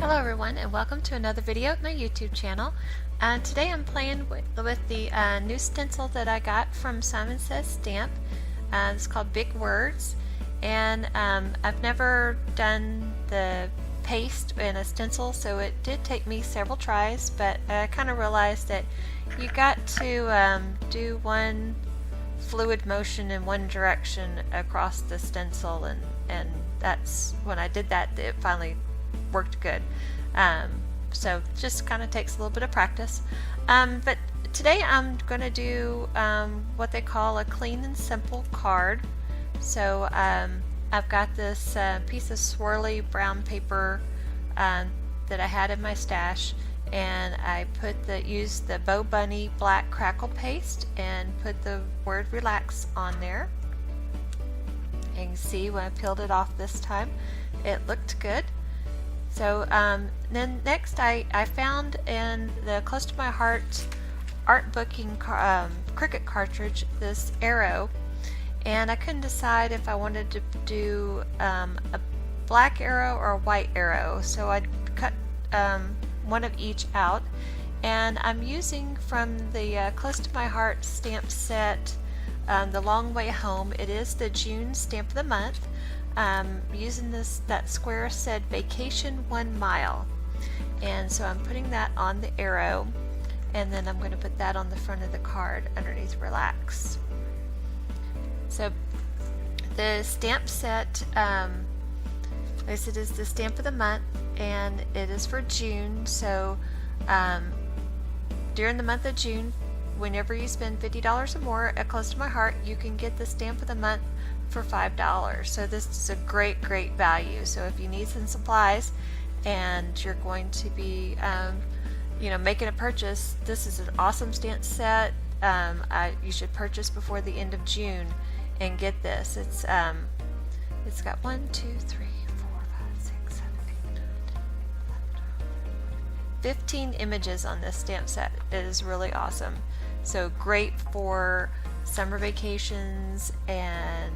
Hello everyone and welcome to another video at my YouTube channel. Today I'm playing with the new stencil that I got from Simon Says Stamp. It's called Big Words, and I've never done the paste in a stencil, so it did take me several tries, but I kind of realized that you got to do one fluid motion in one direction across the stencil, and that's when I did that, it finally worked good. So just kind of takes a little bit of practice. But today I'm going to do what they call a clean and simple card. So I've got this piece of swirly brown paper that I had in my stash, and I used the Bow Bunny black crackle paste and put the word relax on there. You can see when I peeled it off this time it looked good. So then next I found in the Close to My Heart art booking Cricut cartridge this arrow, and I couldn't decide if I wanted to do a black arrow or a white arrow, so I cut one of each out, and I'm using from the Close to My Heart stamp set The Long Way Home. It is the June stamp of the month. Using that square said vacation 1 mile, and so I'm putting that on the arrow, and then I'm going to put that on the front of the card underneath relax. So the stamp set, like I said, is the stamp of the month, and it is for June. So during the month of June, whenever you spend $50 or more at Close to My Heart, you can get the stamp of the month for $5. So this is a great value. So if you need some supplies and you're going to be making a purchase, this is an awesome stamp set. You should purchase before the end of June and get this. It's got 1, 2, 3, 4, 5, 6, 7, 8, 9, 10, 15 images on this stamp set. It is really awesome. So great for summer vacations and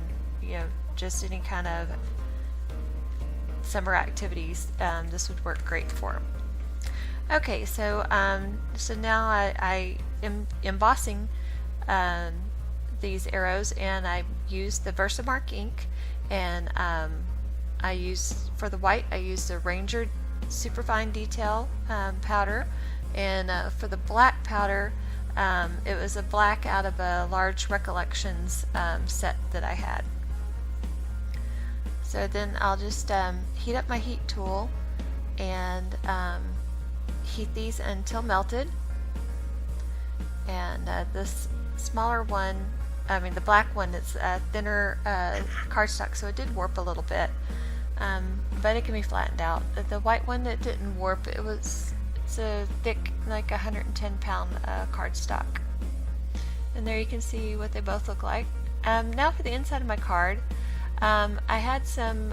just any kind of summer activities. This would work great for. Okay, so now I am embossing these arrows, and I use the Versamark ink, and for the white I use the Ranger Superfine Detail powder, and for the black powder it was a black out of a large Recollections set that I had. So then I'll just heat up my heat tool and heat these until melted. And this smaller one, the black one, it's a thinner cardstock, so it did warp a little bit, but it can be flattened out. The white one, it didn't warp. It's a thick, like 110-pound cardstock. And there you can see what they both look like. Now for the inside of my card, I had some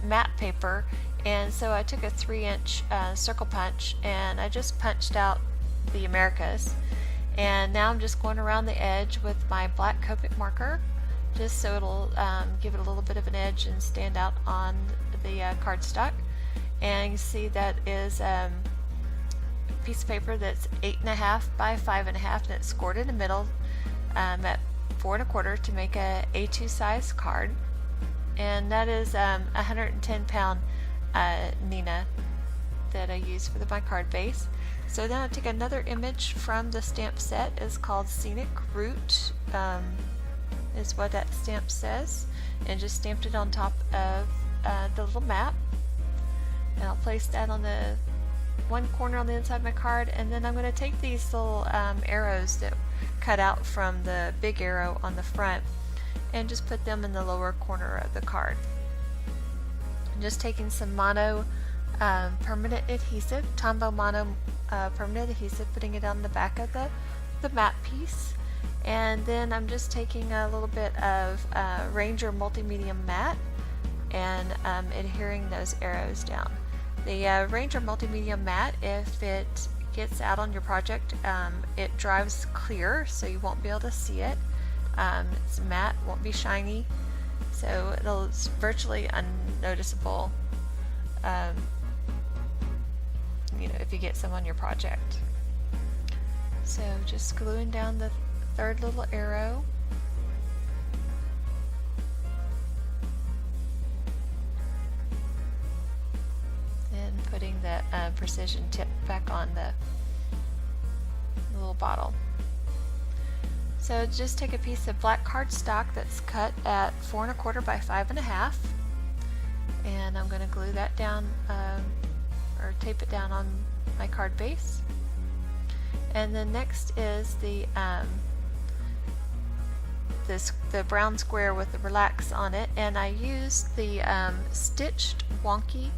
matte paper, and so I took a 3-inch circle punch and I just punched out the Americas, and now I'm just going around the edge with my black Copic marker, just so it'll give it a little bit of an edge and stand out on the cardstock. And you see that is a piece of paper that's 8.5 by 5.5, and it's scored in the middle at 4 1/4 to make a A2 size card. And that is 110-pound Nina that I use for my card base. So then I take another image from the stamp set. It's called Scenic Route, is what that stamp says, and just stamped it on top of the little map. And I'll place that on the one corner on the inside of my card, and then I'm going to take these little arrows that cut out from the big arrow on the front and just put them in the lower corner of the card. I'm just taking some mono permanent adhesive, Tombow mono permanent adhesive, putting it on the back of the matte piece, and then I'm just taking a little bit of Ranger Multimedium matte and adhering those arrows down. The Ranger Multimedium matte, if it gets out on your project, it dries clear, so you won't be able to see it. It's matte, won't be shiny, so it's virtually unnoticeable if you get some on your project. So just gluing down the third little arrow. And putting the precision tip back on the little bottle. So just take a piece of black cardstock that's cut at 4 1/4 by 5 1/2, and I'm going to glue that down or tape it down on my card base. And then next is the brown square with the relax on it, and I used the stitched wonky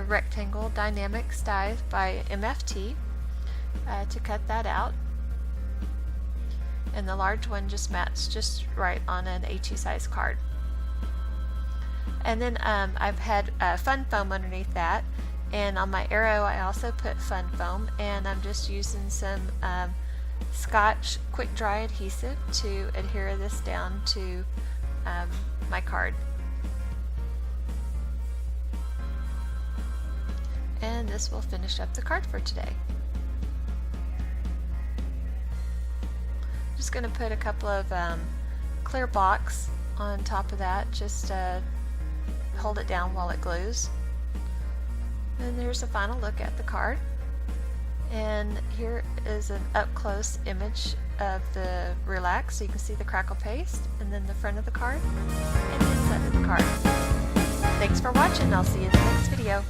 rectangle dynamic die by MFT to cut that out. And the large one just matched just right on an A2 size card. And then I've had fun foam underneath that, and on my arrow I also put fun foam, and I'm just using some Scotch quick dry adhesive to adhere this down to my card. And this will finish up the card for today. Just going to put a couple of clear blocks on top of that, just hold it down while it glues. And there's a final look at the card. And here is an up-close image of the relax, so you can see the crackle paste, and then the front of the card, and the inside of the card. Thanks for watching. I'll see you in the next video.